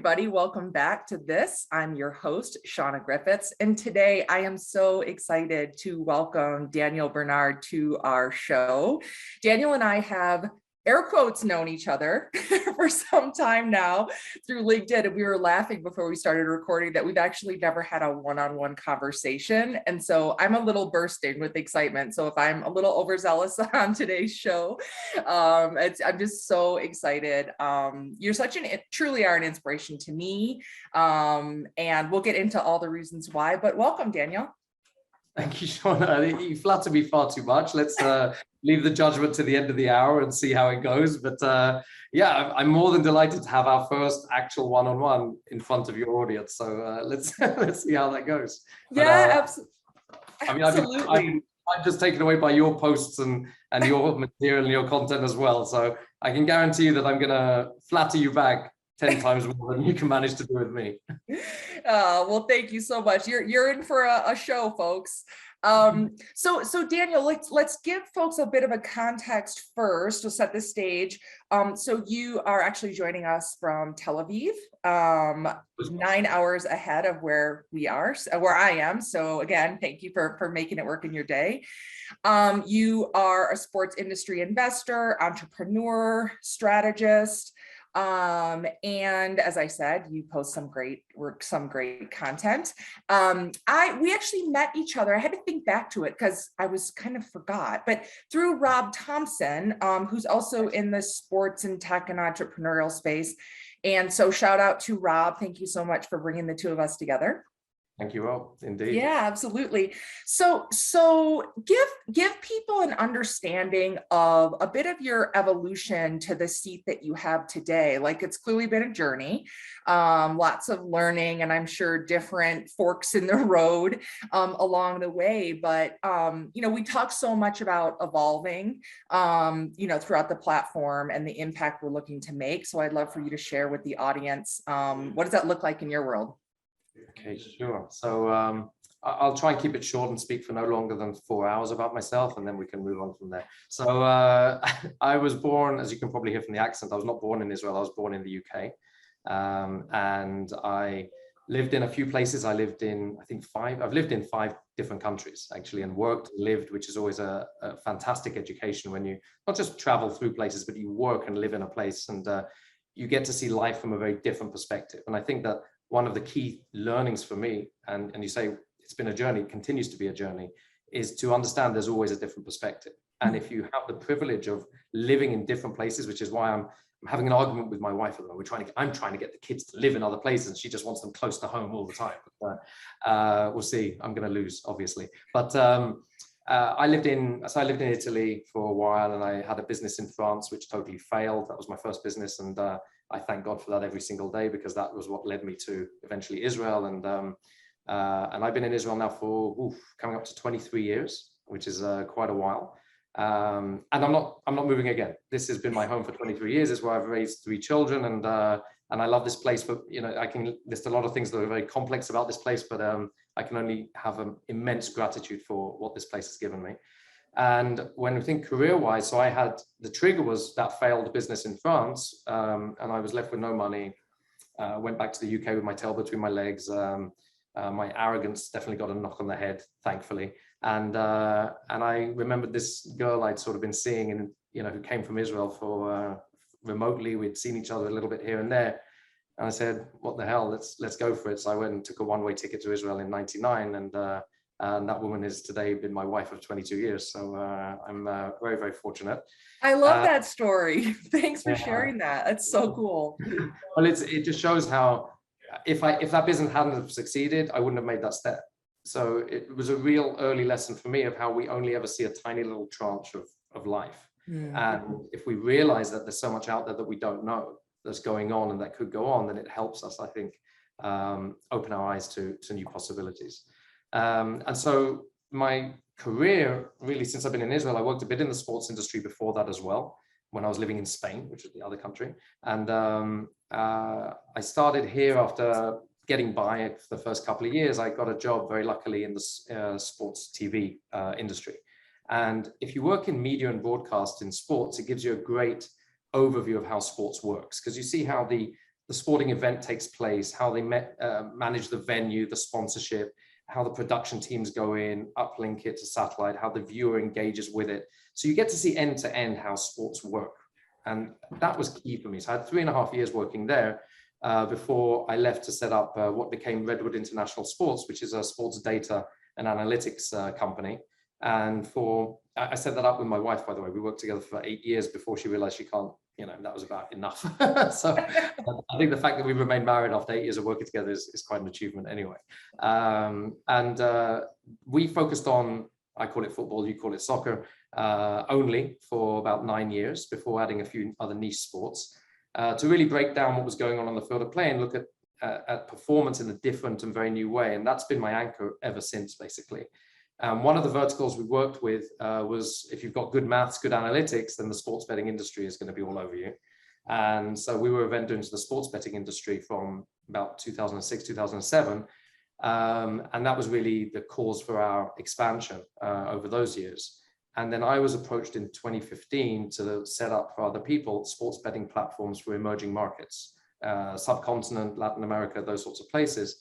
everybody. Welcome back to this. I'm your host, Shauna Griffiths, and today I am so excited to welcome Daniel Bernard to our show. Daniel and I have air quotes known each other for some time now through LinkedIn, and we were laughing before we started recording that we've actually never had a one-on-one conversation, and so I'm a little bursting with excitement. So if I'm a little overzealous on today's show, I'm just so excited. You're truly are an inspiration to me, and we'll get into all the reasons why, but welcome, Daniel. Thank you, Shauna. You flatter me far too much. Let's leave the judgment to the end of the hour and see how it goes. But yeah, I'm more than delighted to have our first actual one-on-one in front of your audience. So let's see how that goes. Yeah, I mean, absolutely. I'm just taken away by your posts and your material and your content as well. So I can guarantee you that I'm going to flatter you back 10 times more than you can manage to do with me. Well, thank you so much. You're in for a show, folks. So Daniel, let's give folks a bit of a context first to set the stage. So you are actually joining us from Tel Aviv, 9 hours ahead of where I am. So again, thank you for making it work in your day. You are a sports industry investor, entrepreneur, strategist. And as I said, you post some great content. We actually met each other. I had to think back to it because I was kind of forgot, but through Rob Thompson, who's also in the sports and tech and entrepreneurial space. And so shout out to Rob. Thank you so much for bringing the two of us together. Thank you, Rob. Indeed. Yeah, absolutely. So give people an understanding of a bit of your evolution to the seat that you have today. Like, it's clearly been a journey, lots of learning, and I'm sure different forks in the road along the way. But we talk so much about evolving, throughout the platform and the impact we're looking to make. So I'd love for you to share with the audience, what does that look like in your world? Okay, sure. So I'll try and keep it short and speak for no longer than 4 hours about myself, and then we can move on from there. So I was born, as you can probably hear from the accent, I was not born in Israel, I was born in the UK. And I lived in a few places. I've lived in 5 different countries, actually, and worked, lived, which is always a fantastic education when you not just travel through places, but you work and live in a place, and you get to see life from a very different perspective. And I think that one of the key learnings for me, and you say it's been a journey, continues to be a journey, is to understand there's always a different perspective. And if you have the privilege of living in different places, which is why I'm having an argument with my wife at the moment. I'm trying to get the kids to live in other places, and she just wants them close to home all the time. But, we'll see. I'm going to lose, obviously. But I lived in Italy for a while, and I had a business in France, which totally failed. That was my first business, and I thank God for that every single day, because that was what led me to eventually Israel. And I've been in Israel now for coming up to 23 years, which is quite a while. And I'm not moving again. This has been my home for 23 years. It's where I've raised 3 children, and I love this place. But I can list a lot of things that are very complex about this place, but I can only have an immense gratitude for what this place has given me. And when we think career-wise, so the trigger was that failed business in France, and I was left with no money. Went back to the UK with my tail between my legs. My arrogance definitely got a knock on the head, thankfully. And I remembered this girl I'd sort of been seeing, and who came from Israel for remotely. We'd seen each other a little bit here and there. And I said, "What the hell? Let's go for it." So I went and took a one-way ticket to Israel in '99, and that woman has today been my wife of 22 years. So I'm very, very fortunate. I love that story. Thanks for sharing that. That's so cool. Well, it just shows how if that business hadn't have succeeded, I wouldn't have made that step. So it was a real early lesson for me of how we only ever see a tiny little tranche of life. And if we realize that there's so much out there that we don't know that's going on and that could go on, then it helps us, I think, open our eyes to new possibilities. And so my career, really, since I've been in Israel, I worked a bit in the sports industry before that as well, when I was living in Spain, which is the other country. And I started here after getting by for the first couple of years. I got a job, very luckily, in the sports TV industry. And if you work in media and broadcast in sports, it gives you a great overview of how sports works, because you see how the the sporting event takes place, how they manage the venue, the sponsorship, how the production teams go in, uplink it to satellite, how the viewer engages with it. So you get to see end to end how sports work. And that was key for me. So I had 3.5 years working there before I left to set up what became Redwood International Sports, which is a sports data and analytics company. And I set that up with my wife, by the way. We worked together for 8 years before she realized she can't, that was about enough. So I think the fact that we remained married after 8 years of working together is quite an achievement anyway. We focused on, I call it football, you call it soccer, only for about 9 years before adding a few other niche sports to really break down what was going on the field of play and look at performance in a different and very new way. And that's been my anchor ever since, basically. One of the verticals we worked with was, if you've got good maths, good analytics, then the sports betting industry is going to be all over you. And so we were a vendor into the sports betting industry from about 2006, 2007. And that was really the cause for our expansion over those years. And then I was approached in 2015 to set up for other people sports betting platforms for emerging markets, subcontinent, Latin America, those sorts of places.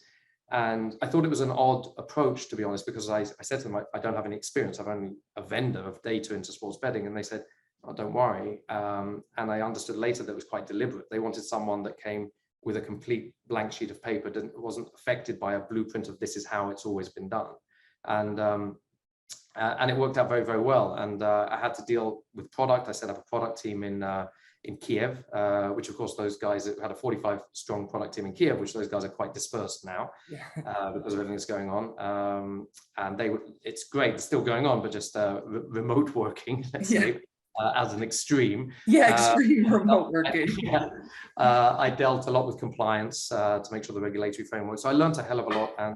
And I thought it was an odd approach, to be honest, because I said to them, I don't have any experience. I'm only a vendor of data into sports betting. And they said, oh, don't worry. And I understood later that it was quite deliberate. They wanted someone that came with a complete blank sheet of paper, wasn't affected by a blueprint of this is how it's always been done. And it worked out very, very well. And I had to deal with product. I set up a product team in Kiev, which of course those guys had a 45-strong product team in Kiev, which those guys are quite dispersed now because of everything that's going on. And it's great, it's still going on, but just remote working, let's say, as an extreme. Extreme remote working. I dealt a lot with compliance to make sure the regulatory framework. So I learned a hell of a lot.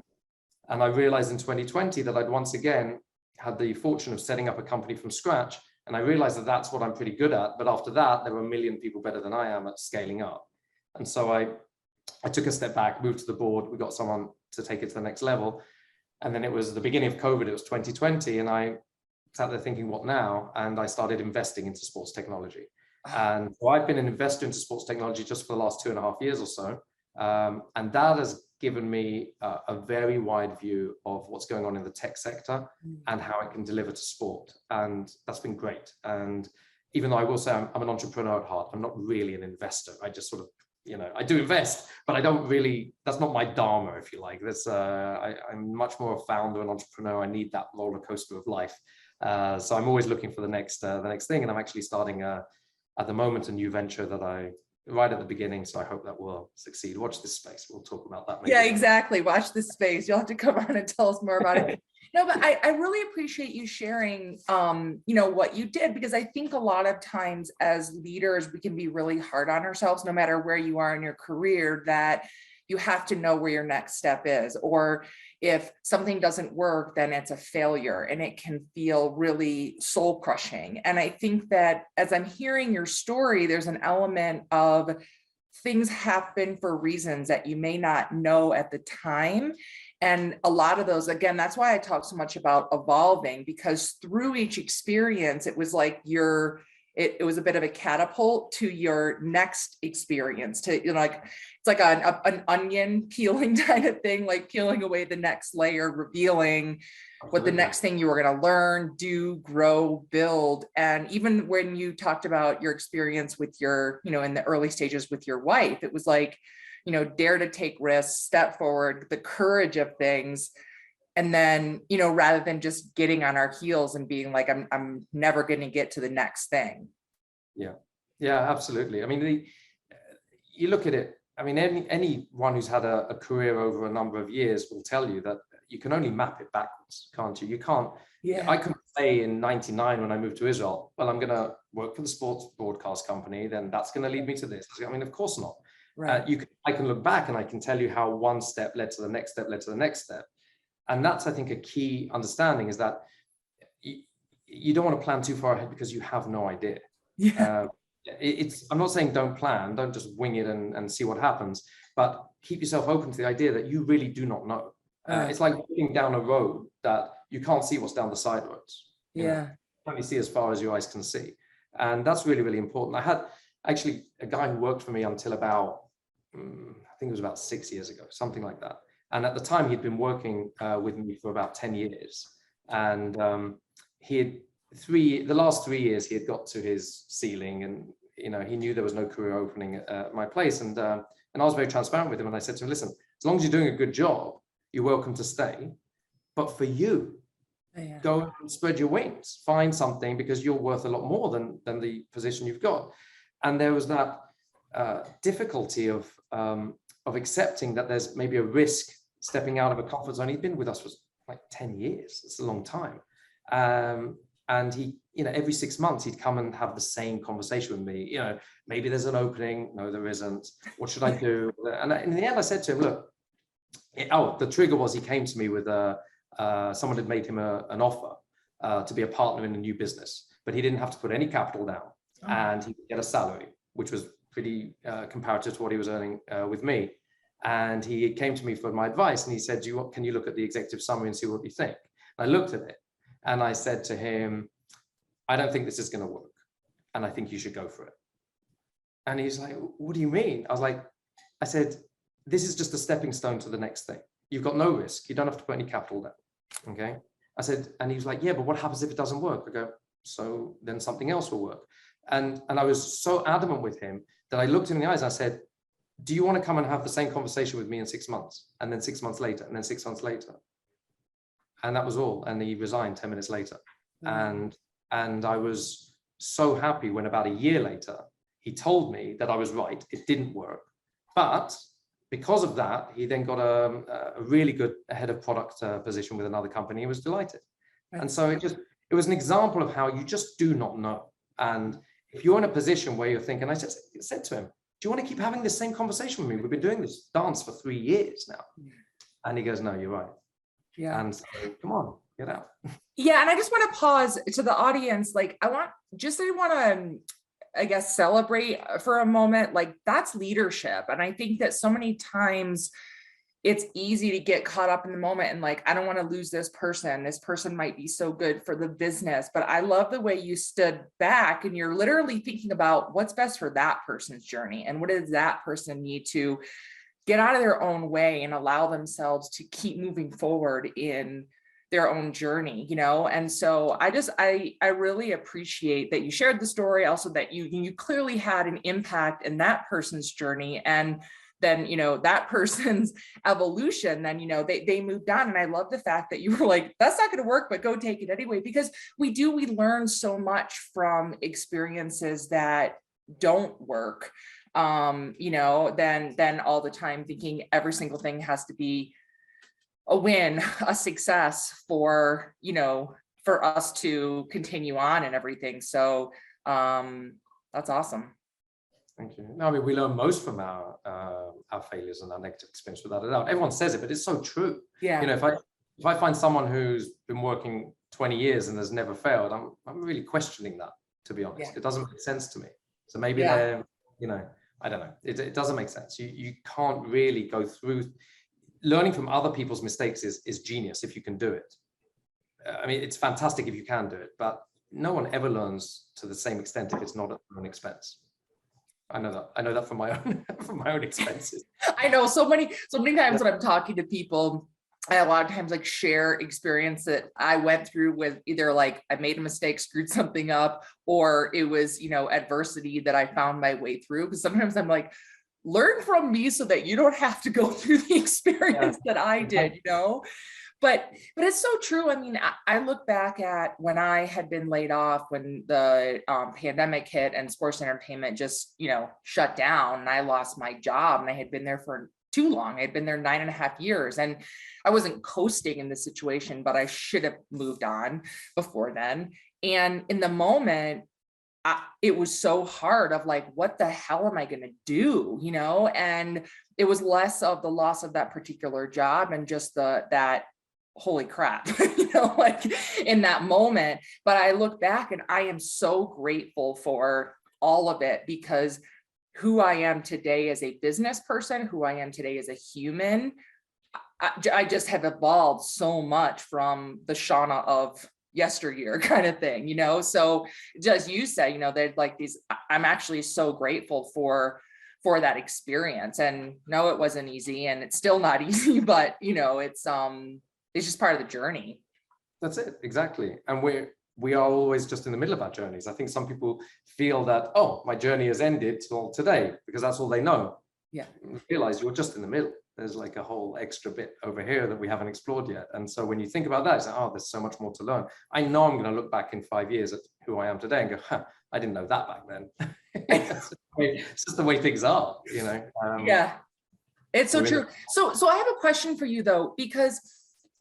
And I realized in 2020 that I'd once again had the fortune of setting up a company from scratch. And I realized that that's what I'm pretty good at. But after that, there were a million people better than I am at scaling up. And so I took a step back, moved to the board. We got someone to take it to the next level. And then it was the beginning of COVID. It was 2020. And I sat there thinking, what now? And I started investing into sports technology. And so I've been an investor into sports technology just for the last 2.5 years or so. And that has given me a very wide view of what's going on in the tech sector and how it can deliver to sport. And that's been great. And even though I will say I'm an entrepreneur at heart, I'm not really an investor. I just sort of, I do invest, but I don't really, that's not my dharma, if you like. I'm much more a founder and entrepreneur. I need that roller coaster of life. So I'm always looking for the next thing. And I'm actually starting at the moment a new venture that right at the beginning, so I hope that will succeed. Watch this space. We'll talk about that maybe. Yeah, exactly. Watch this space. You'll have to come on and tell us more about it. No, but I really appreciate you sharing, what you did, because I think a lot of times as leaders, we can be really hard on ourselves, no matter where you are in your career, that you have to know where your next step is, or if something doesn't work, then it's a failure, and it can feel really soul crushing. And I think that as I'm hearing your story, there's an element of things happen for reasons that you may not know at the time. And a lot of those, again, that's why I talk so much about evolving, because through each experience, it was like it was a bit of a catapult to your next experience, to, it's like an onion peeling kind of thing, like peeling away the next layer, revealing what the next thing you were going to learn, do, grow, build. And even when you talked about your experience with your, in the early stages with your wife, it was like, dare to take risks, step forward, the courage of things. And then, rather than just getting on our heels and being like, I'm never going to get to the next thing. Yeah, absolutely. I mean, you look at it, I mean, anyone who's had a career over a number of years will tell you that you can only map it backwards, can't you? You can't, I couldn't say in 99 when I moved to Israel, well, I'm going to work for the sports broadcast company, then that's going to lead me to this. I mean, of course not. Right. I can look back and I can tell you how one step led to the next step, led to the next step. And that's, I think, a key understanding, is that you don't want to plan too far ahead because you have no idea. I'm not saying don't plan, don't just wing it and see what happens, but keep yourself open to the idea that you really do not know. It's like walking down a road that you can't see what's down the side roads. You can only see as far as your eyes can see. And that's really, really important. I had actually a guy who worked for me until about I think it was about 6 years ago, something like that. And at the time, he'd been working with me for about 10 years. And he had the last 3 years, he had got to his ceiling, and he knew there was no career opening at my place. And I was very transparent with him. And I said to him, listen, as long as you're doing a good job, you're welcome to stay. But for you, go and spread your wings, find something, because you're worth a lot more than the position you've got. And there was that difficulty of accepting that there's maybe a risk stepping out of a comfort zone. He'd been with us for like 10 years. It's a long time. And he, every 6 months he'd come and have the same conversation with me. Maybe there's an opening. No, there isn't. What should I do? And in the end, I said to him, look, the trigger was he came to me with someone had made him an offer to be a partner in a new business, but he didn't have to put any capital down, and he could get a salary, which was pretty comparative to what he was earning with me. And he came to me for my advice, and he said, can you look at the executive summary and see what you think? And I looked at it, and I said to him, I don't think this is going to work, and I think you should go for it. And he's like, what do you mean? I said, this is just a stepping stone to the next thing. You've got no risk. You don't have to put any capital down. Okay. I said, and he was like, yeah, but what happens if it doesn't work? I go, so then something else will work. And I was so adamant with him that I looked him in the eyes and I said, do you want to come and have the same conversation with me in 6 months? And then 6 months later, and then 6 months later. And that was all. And he resigned 10 minutes later. And I was so happy when about a year later, he told me that I was right. It didn't work. But because of that, he then got a really good head of product position with another company. He was delighted. And so it was an example of how you just do not know. And if you're in a position where you're thinking, I just said to him, do you want to keep having this same conversation with me? We've been doing this dance for 3 years now. And he goes, no, you're right. Yeah. And so, come on, get out. Yeah. And I just want to pause to the audience. I want to, I guess, celebrate for a moment. That's leadership. And I think that so many times it's easy to get caught up in the moment and I don't want to lose this person. This person might be so good for the business, but I love the way you stood back and you're literally thinking about what's best for that person's journey and what does that person need to get out of their own way and allow themselves to keep moving forward in their own journey, And so I really appreciate that you shared the story, also that you clearly had an impact in that person's journey. And then, that person's evolution, then, they moved on. And I love the fact that you were like, that's not going to work, but go take it anyway, because we learn so much from experiences that don't work, then all the time thinking every single thing has to be a win, a success for us to continue on and everything. So that's awesome. Thank you. No, I mean, we learn most from our failures and our negative experience, without a doubt. Everyone says it, but it's so true. Yeah. If I find someone who's been working 20 years and has never failed, I'm really questioning that, to be honest. Yeah. It doesn't make sense to me. So maybe they're, I don't know. It doesn't make sense. You can't really go through. Learning from other people's mistakes is genius if you can do it. I mean, it's fantastic if you can do it, but no one ever learns to the same extent if it's not at their own expense. I know that from my own expenses. I know so many times when I'm talking to people, I a lot of times share experience that I went through with either I made a mistake, screwed something up, or it was, adversity that I found my way through. Because sometimes I'm learn from me so that you don't have to go through the experience that I did, But it's so true. I mean, I look back at when I had been laid off, when the pandemic hit and sports entertainment just, shut down, and I lost my job, and I had been there for too long. I had been there 9.5 years, and I wasn't coasting in the situation, but I should have moved on before then. And in the moment, it was so hard of what the hell am I going to do? And it was less of the loss of that particular job and just that holy crap, in that moment. But I look back and I am so grateful for all of it, because who I am today as a business person, who I am today as a human, I just have evolved so much from the Shauna of yesteryear kind of thing, So just you say, they're these, I'm actually so grateful for for that experience. And no, it wasn't easy, and it's still not easy, but it's just part of the journey. That's it, exactly. And we are always just in the middle of our journeys. I think some people feel that, oh, my journey has ended till today, because that's all they know. Yeah. You realize you're just in the middle. There's like a whole extra bit over here that we haven't explored yet. And so when you think about that, it's like, oh, there's so much more to learn. I know I'm going to look back in 5 years at who I am today and go, huh, I didn't know that back then. It's just the way things are, Yeah, it's so true. So I have a question for you though, because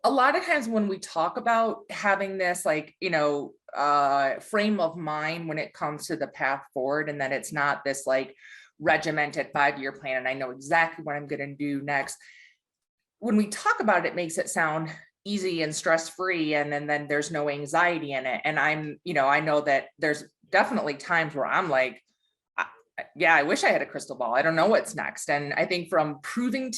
a lot of times when we talk about having this frame of mind when it comes to the path forward, and that it's not this like regimented 5-year plan and I know exactly what I'm going to do next. When we talk about it, it makes it sound easy and stress-free, and then there's no anxiety in it. And I know that there's definitely times where I'm like, yeah, I wish I had a crystal ball. I don't know what's next. And I think from proving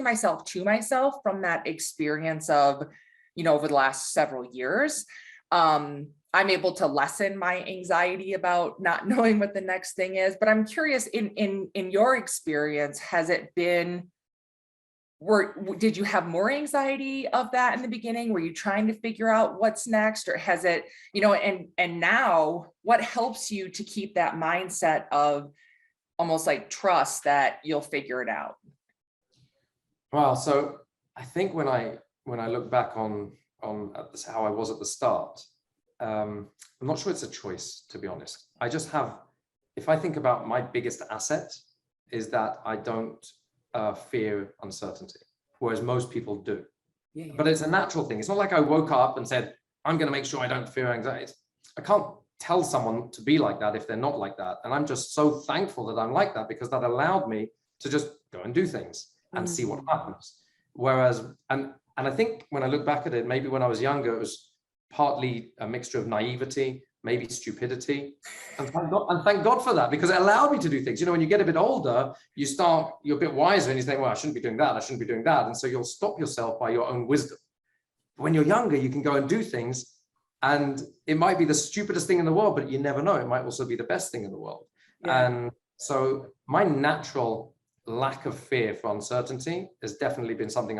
myself to myself from that experience of, over the last several years, I'm able to lessen my anxiety about not knowing what the next thing is. But I'm curious, in your experience, has it been, did you have more anxiety of that in the beginning? Were you trying to figure out what's next, or has it, and now what helps you to keep that mindset of almost like trust that you'll figure it out? Well, so I think when I look back on how I was at the start, I'm not sure it's a choice, to be honest. I just have, if I think about my biggest asset, is that I don't fear uncertainty, whereas most people do. Yeah. But it's a natural thing. It's not like I woke up and said, I'm going to make sure I don't fear anxiety. I can't tell someone to be like that if they're not like that. And I'm just so thankful that I'm like that, because that allowed me to just go and do things and see what happens. Whereas, and I think when I look back at it, maybe when I was younger, it was partly a mixture of naivety, maybe stupidity, and thank God for that, because it allowed me to do things. When you get a bit older, you're a bit wiser, and you think, well, I shouldn't be doing that, I shouldn't be doing that, and so you'll stop yourself by your own wisdom. But when you're younger, you can go and do things, and it might be the stupidest thing in the world, but you never know, it might also be the best thing in the world. Yeah. And so my natural lack of fear for uncertainty has definitely been something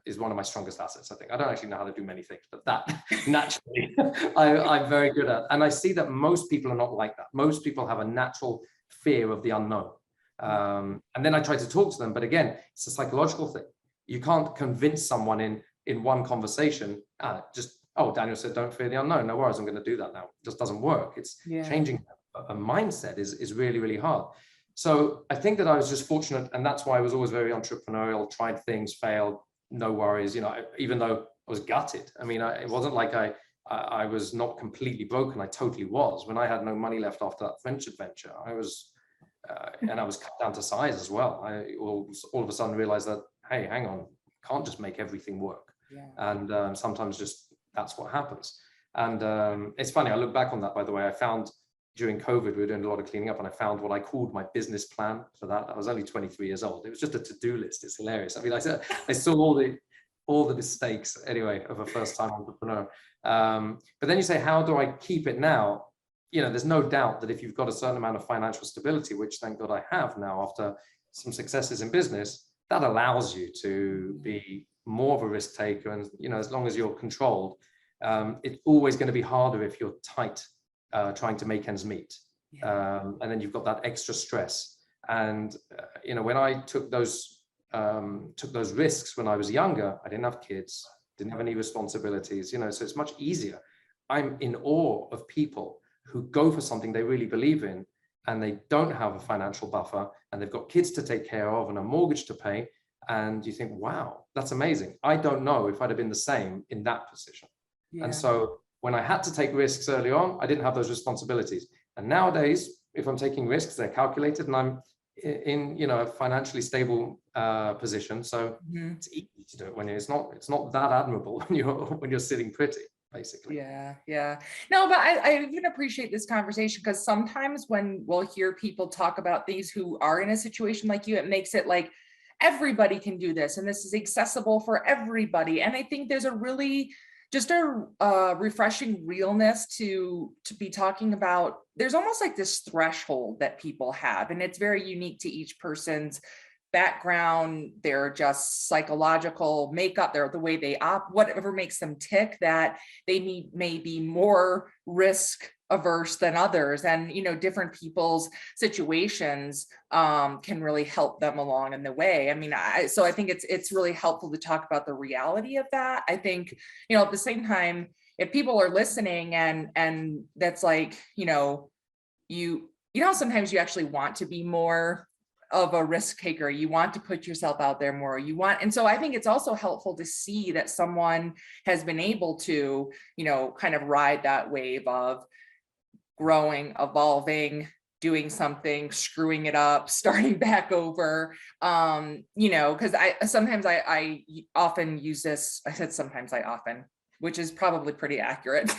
is one of my strongest assets, I think. I don't actually know how to do many things, but that naturally I'm very good at. And I see that most people are not like that. Most people have a natural fear of the unknown. And then I try to talk to them, but again, it's a psychological thing. You can't convince someone in one conversation, Daniel said, don't fear the unknown. No worries, I'm going to do that now. It just doesn't work. It's changing a mindset is really, really hard. So I think that I was just fortunate, and that's why I was always very entrepreneurial, tried things, failed, no worries, even though I was gutted. I mean, it wasn't like I was not completely broken. I totally was. When I had no money left after that French adventure, I was, and I was cut down to size as well. I all of a sudden realized that, hey, hang on, can't just make everything work. Yeah. And sometimes just that's what happens. And it's funny, I look back on that, by the way. I found during COVID, we were doing a lot of cleaning up, and I found what I called my business plan for that. I was only 23 years old. It was just a to-do list. It's hilarious. I mean, I saw all the mistakes anyway of a first-time entrepreneur. But then you say, how do I keep it now? There's no doubt that if you've got a certain amount of financial stability, which thank God I have now after some successes in business, that allows you to be more of a risk taker. And, as long as you're controlled, it's always going to be harder if you're tight, trying to make ends meet. And then you've got that extra stress. And, when I took those risks when I was younger, I didn't have kids, didn't have any responsibilities, so it's much easier. I'm in awe of people who go for something they really believe in, and they don't have a financial buffer, and they've got kids to take care of and a mortgage to pay. And you think, wow, that's amazing. I don't know if I'd have been the same in that position. Yeah. And so when I had to take risks early on, I didn't have those responsibilities. And nowadays, if I'm taking risks, they're calculated, and I'm in a financially stable position. So it's easy to do it when it's not that admirable when you're sitting pretty, basically. Yeah. No, but I even appreciate this conversation, because sometimes when we'll hear people talk about these who are in a situation like you, it makes it like everybody can do this, and this is accessible for everybody. And I think there's just a refreshing realness to be talking about. There's almost like this threshold that people have, and it's very unique to each person's background, their just psychological makeup, their the way they whatever makes them tick, that they may be more risk averse than others, and different people's situations can really help them along in the way. I mean, so I think it's really helpful to talk about the reality of that. I think at the same time, if people are listening and that's like sometimes you actually want to be more of a risk taker, you want to put yourself out there more, and so I think it's also helpful to see that someone has been able to kind of ride that wave of growing, evolving, doing something, screwing it up, starting back over, because I often use this. I said sometimes, I often, which is probably pretty accurate,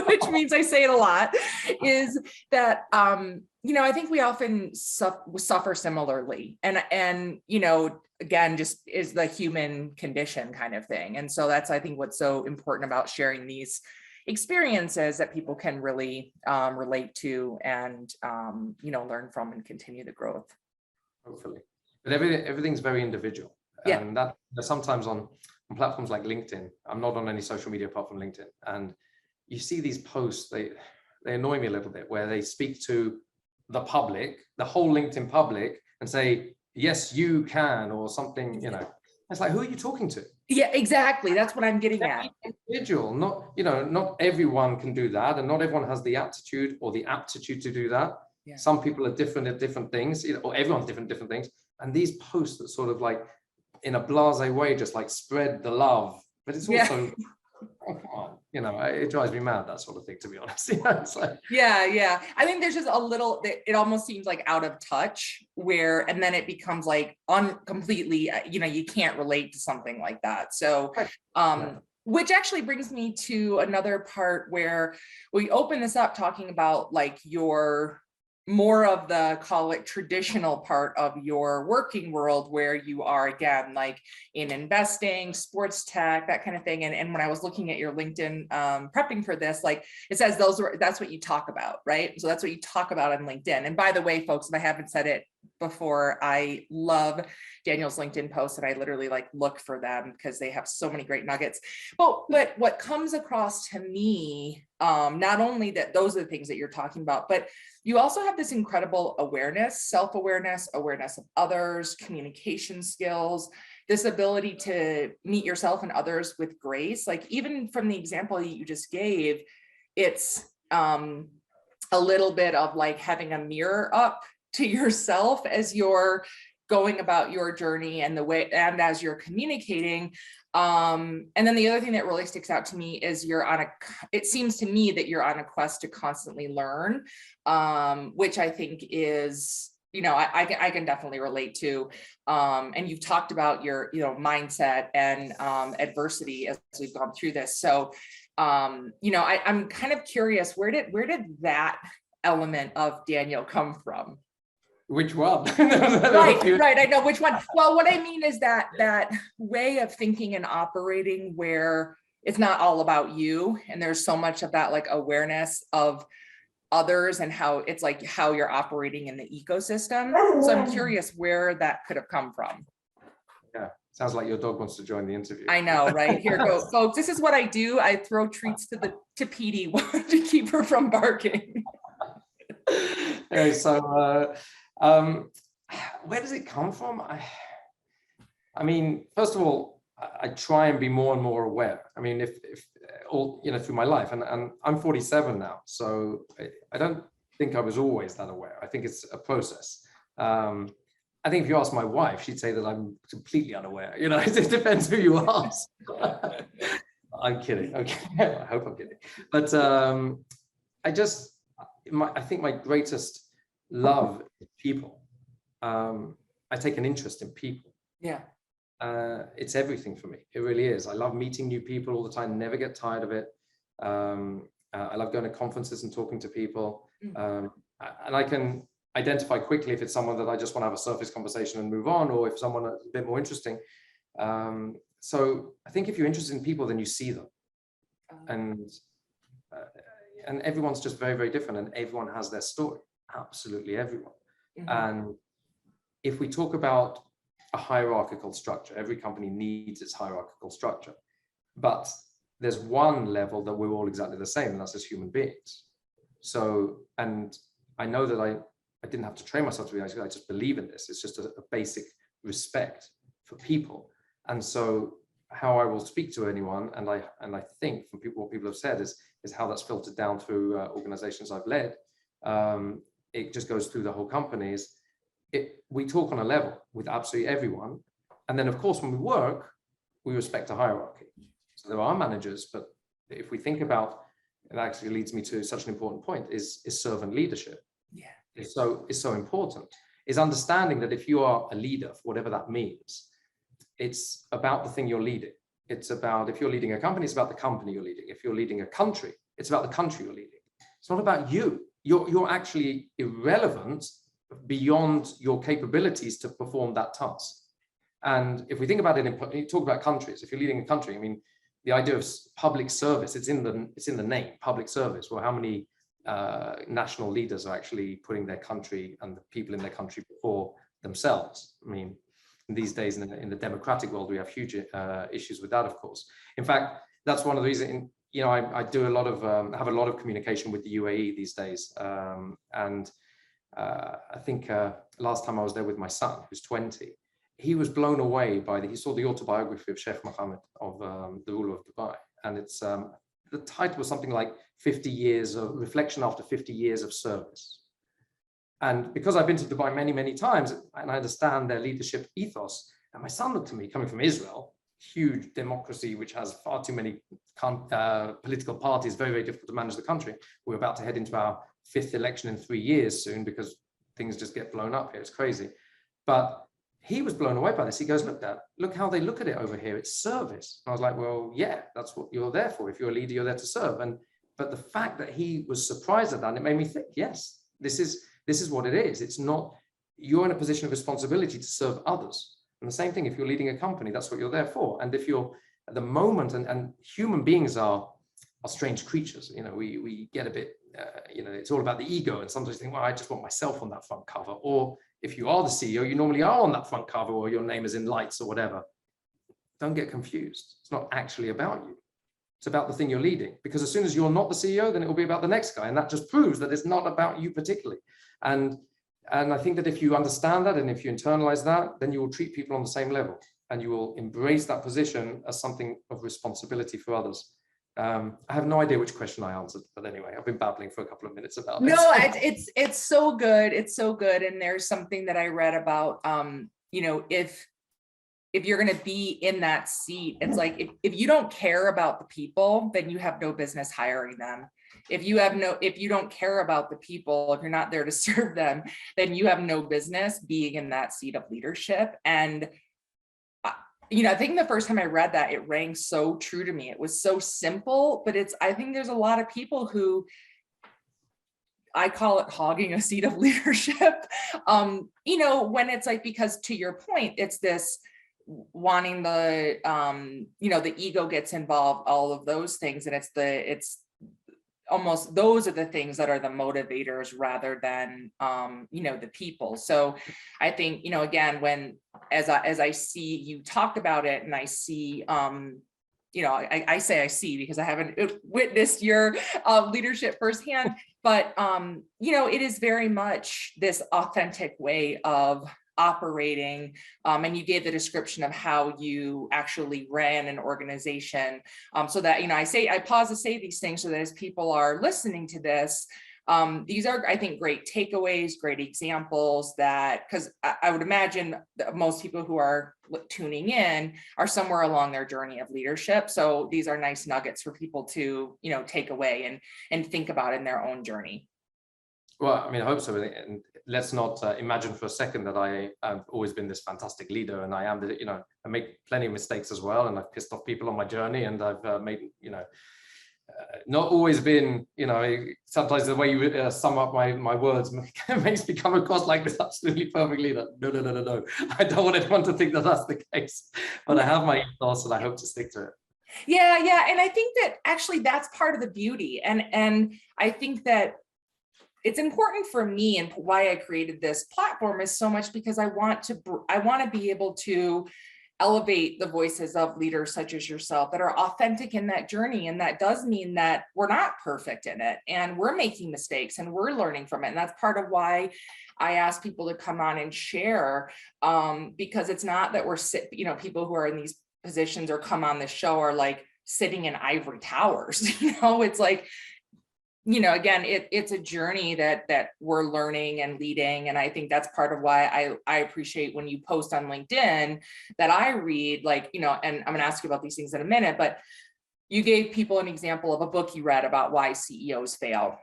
which means I say it a lot, is that, I think we often suffer similarly, and again, just is the human condition kind of thing. And so that's, I think, what's so important about sharing these experiences that people can really relate to and, learn from and continue the growth. Hopefully. But everything's very individual. Yeah. And that sometimes on platforms like LinkedIn, I'm not on any social media apart from LinkedIn. And you see these posts, they annoy me a little bit, where they speak to the public, the whole LinkedIn public, and say, yes, you can, or something, It's like, who are you talking to? Yeah, exactly. That's what I'm getting at. Individual, not everyone can do that, and not everyone has the aptitude or the aptitude to do that. Yeah. Some people are different at different things, or everyone's different at different things. And these posts that sort of like, in a blasé way, just like spread the love, but it's also, it drives me mad, that sort of thing, to be honest. It's like, yeah. I think there's just a little, it almost seems like out of touch, and then it becomes like completely, you can't relate to something like that. So, which actually brings me to another part where we open this up talking about like your more of the, call it, traditional part of your working world, where you are, again, like in investing, sports tech, that kind of thing. And when I was looking at your LinkedIn, prepping for this, like it says that's what you talk about, right? So that's what you talk about on LinkedIn. And by the way, folks, if I haven't said it before, I love Daniel's LinkedIn posts, and I literally like look for them because they have so many great nuggets. But what comes across to me, not only that those are the things that you're talking about, but you also have this incredible awareness, self-awareness, awareness of others, communication skills, this ability to meet yourself and others with grace. Like even from the example you just gave, it's a little bit of like having a mirror up to yourself as you're going about your journey and as you're communicating. And then the other thing that really sticks out to me is it seems to me that you're on a quest to constantly learn, which I think is, I can definitely relate to. And you've talked about your, mindset and adversity as we've gone through this. So, I'm kind of curious, where did that element of Daniel come from? Which one? Right. I know which one. Well, what I mean is that way of thinking and operating where it's not all about you, and there's so much of that like awareness of others and how it's like how you're operating in the ecosystem. So I'm curious where that could have come from. Yeah, sounds like your dog wants to join the interview. I know, right? Here goes, folks. This is what I do. I throw treats to Petey to keep her from barking. Yeah, so where does it come from? I mean, first of all, I try and be more and more aware. I mean, if all, through my life, and I'm 47 now, so I don't think I was always that aware. I think it's a process. I think if you ask my wife, she'd say that I'm completely unaware. It depends who you ask. I'm kidding. Okay, I hope I'm kidding. But I think my greatest love is people. I take an interest in people. Yeah. It's everything for me. It really is. I love meeting new people all the time, never get tired of it. I love going to conferences and talking to people. And I can identify quickly if it's someone that I just want to have a surface conversation and move on, or if someone is a bit more interesting. So I think if you're interested in people, then you see them. and everyone's just very, very different, and everyone has their story, absolutely everyone. And if we talk about a hierarchical structure, every company needs its hierarchical structure, but there's one level that we're all exactly the same, and that's as human beings. So, and I know that I didn't have to train myself to be, I just believe in this. It's just a basic respect for people. And so how I will speak to anyone, and I think from what people have said is how that's filtered down through organizations I've led. It just goes through the whole companies. We talk on a level with absolutely everyone. And then of course, when we work, we respect a hierarchy. So there are managers, but if we think about, it actually leads me to such an important point, is servant leadership. Yeah. It's so important, is understanding that if you are a leader, whatever that means, it's about the thing you're leading. It's about, if you're leading a company, it's about the company you're leading. If you're leading a country, it's about the country you're leading. It's not about you. You're actually irrelevant beyond your capabilities to perform that task. And if we think about it, you talk about countries, if you're leading a country, I mean, the idea of public service, it's in the name, public service. Well, how many national leaders are actually putting their country and the people in their country before themselves? I mean, these days in the democratic world, we have huge issues with that, of course. In fact, that's one of the reasons, you know, I do a lot of, have a lot of communication with the UAE these days. And I think last time I was there with my son, who's 20, he was blown away by he saw the autobiography of Sheikh Mohammed, of the ruler of Dubai. And it's, the title was something like 50 years of reflection after 50 years of service. And because I've been to Dubai many, many times, and I understand their leadership ethos, and my son looked to me, coming from Israel, huge democracy, which has far too many political parties, very, very difficult to manage the country. We're about to head into our 5th election in 3 years soon, because things just get blown up here. It's crazy. But he was blown away by this. He goes, look, Dad, look how they look at it over here. It's service. And I was like, well, yeah, that's what you're there for. If you're a leader, you're there to serve. But the fact that he was surprised at that, and it made me think, yes, this is what it is. It's not, you're in a position of responsibility to serve others. And the same thing, if you're leading a company, that's what you're there for. And if you're at the moment, and human beings are strange creatures, you know, we get a bit, you know, it's all about the ego. And sometimes you think, well, I just want myself on that front cover. Or if you are the CEO, you normally are on that front cover, or your name is in lights or whatever. Don't get confused. It's not actually about you. It's about the thing you're leading. Because as soon as you're not the CEO, then it will be about the next guy. And that just proves that it's not about you particularly. And I think that if you understand that, and if you internalize that, then you will treat people on the same level, and you will embrace that position as something of responsibility for others. I have no idea which question I answered, but anyway, I've been babbling for a couple of minutes about it. No, it's so good. It's so good. And there's something that I read about, you know, if you're going to be in that seat, it's like, if you don't care about the people, then you have no business hiring them. If you don't care about the people, if you're not there to serve them, then you have no business being in that seat of leadership. And you know, I think the first time I read that, it rang so true to me. It was so simple, but I think there's a lot of people who, I call it hogging a seat of leadership. You know, when it's like, because to your point, it's this wanting the, you know, the ego gets involved, all of those things. And it's almost, those are the things that are the motivators rather than, you know, the people. So I think, you know, again, as I see you talk about it, and I see, you know, I say I see because I haven't witnessed your leadership firsthand, but, you know, it is very much this authentic way of operating. And you gave the description of how you actually ran an organization, so that, you know, I pause to say these things so that as people are listening to this, these are, I think, great takeaways, great examples, that, because I would imagine that most people who are tuning in are somewhere along their journey of leadership. So these are nice nuggets for people to, you know, take away and think about in their own journey. Well, I mean, I hope so. And let's not imagine for a second that I have always been this fantastic leader, and I am, you know, I make plenty of mistakes as well, and I've pissed off people on my journey, and I've made, you know, not always been, you know, sometimes the way you sum up my words makes me come across like this absolutely perfect leader. No. I don't want anyone to think that that's the case, but I have my ethos, and I hope to stick to it. Yeah. And I think that actually that's part of the beauty. And I think that it's important for me, and why I created this platform is so much because I want to be able to elevate the voices of leaders such as yourself that are authentic in that journey. And that does mean that we're not perfect in it, and we're making mistakes and we're learning from it. And that's part of why I ask people to come on and share, because it's not that we're people who are in these positions or come on the show are like sitting in ivory towers. It's like, again, it's a journey that we're learning and leading. And I think that's part of why I appreciate when you post on LinkedIn that I read, like, and I'm going to ask you about these things in a minute, but you gave people an example of a book you read about why CEOs fail.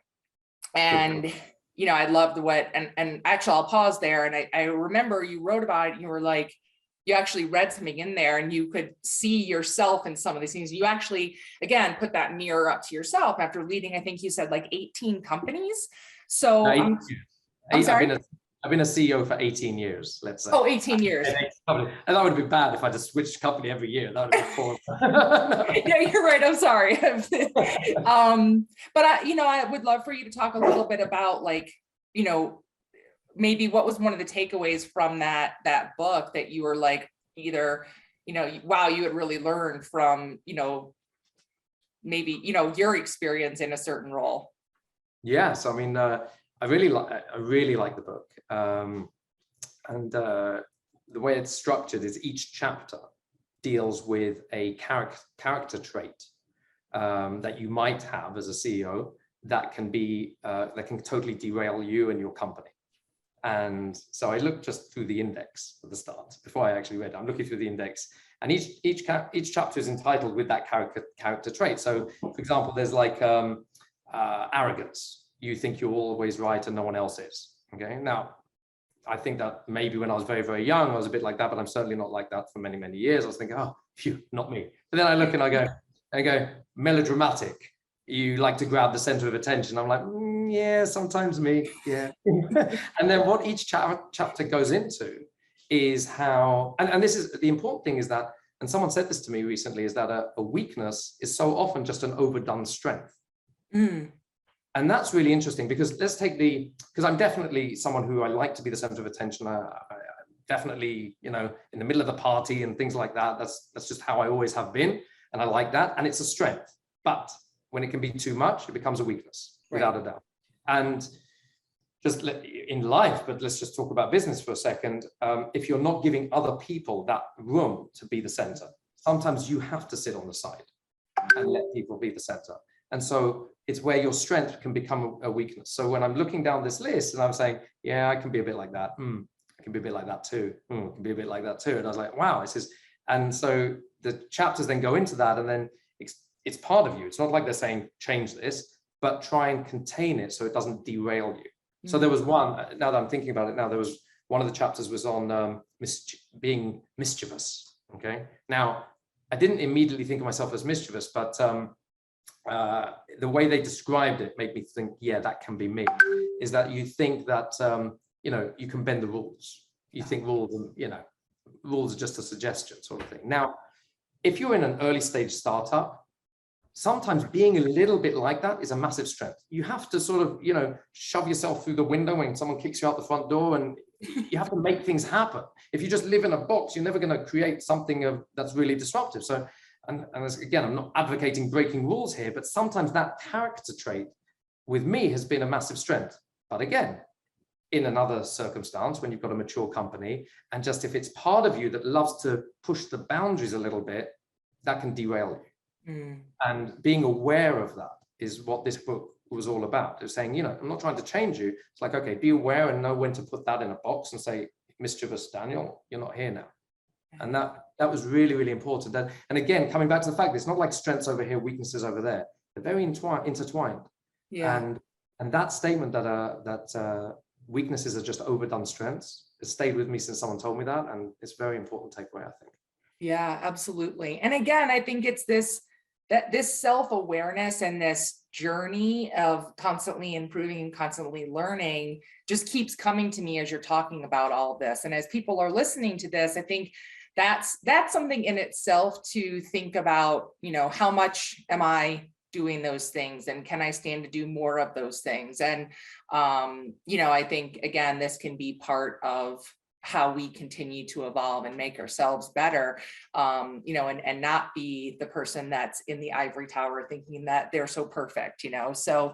And, I loved and actually I'll pause there. And I remember you wrote about it and you were like, you actually read something in there and you could see yourself in some of these things. You actually, again, put that mirror up to yourself after leading, I think you said like 18 companies. So I'm sorry. I've been a CEO for 18 years, let's say. Oh, 18 years. And that would be bad if I just switched company every year. That would be poor. Yeah, you're right. I'm sorry. But I would love for you to talk a little bit about, like, maybe what was one of the takeaways from that book that you were like, either, wow, you had really learned from, maybe, your experience in a certain role. Yes. I mean, I really like the book. And the way it's structured is each chapter deals with a character trait that you might have as a CEO that can totally derail you and your company. And so I looked just through the index at the start before I actually read it. I'm looking through the index, and each chapter is entitled with that character trait. So, for example, there's like arrogance. You think you're always right and no one else is. Okay. Now, I think that maybe when I was very, very young, I was a bit like that, but I'm certainly not like that for many, many years. I was thinking, oh, phew, not me. But then I look and I go, melodramatic. You like to grab the center of attention. I'm like, yeah, sometimes me, yeah. And then what each chapter goes into is how, and this is the important thing, is that, and someone said this to me recently, is that a weakness is so often just an overdone strength. And that's really interesting, because because I'm definitely someone who I like to be the center of attention. I definitely, in the middle of the party and things like that. That's just how I always have been. And I like that. And it's a strength. But when it can be too much, it becomes a weakness, without a doubt. And just in life, but let's just talk about business for a second. If you're not giving other people that room to be the center, sometimes you have to sit on the side and let people be the center. And so it's where your strength can become a weakness. So when I'm looking down this list and I'm saying, yeah, I can be a bit like that. I can be a bit like that too. I can be a bit like that too. And I was like, wow, and so the chapters then go into that, and then it's part of you. It's not like they're saying, change this, but try and contain it so it doesn't derail you. So there was one, now that I'm thinking about it now, there was one of the chapters was on being mischievous. Okay. Now, I didn't immediately think of myself as mischievous, but the way they described it made me think, yeah, that can be me. Is that you think that, you can bend the rules. You think rules are just a suggestion sort of thing. Now, if you're in an early stage startup, sometimes being a little bit like that is a massive strength. You have to sort of, shove yourself through the window when someone kicks you out the front door, and you have to make things happen. If you just live in a box, you're never going to create something that's really disruptive. So, and again, I'm not advocating breaking rules here, but sometimes that character trait with me has been a massive strength. But again, in another circumstance, when you've got a mature company, and just if it's part of you that loves to push the boundaries a little bit, that can derail you. And being aware of that is what this book was all about. It was saying, I'm not trying to change you. It's like, okay, be aware and know when to put that in a box and say, mischievous Daniel, you're not here now. And that was really, really important. And again, coming back to the fact that it's not like strengths over here, weaknesses over there. They're very intertwined. Yeah. And that statement that weaknesses are just overdone strengths, it stayed with me since someone told me that. And it's a very important takeaway, I think. Yeah, absolutely. And again, I think it's this self-awareness and this journey of constantly improving and constantly learning just keeps coming to me as you're talking about all of this. And as people are listening to this, I think that's something in itself to think about, how much am I doing those things, and can I stand to do more of those things? And, I think, again, this can be part of how we continue to evolve and make ourselves better, and not be the person that's in the ivory tower thinking that they're so perfect, so,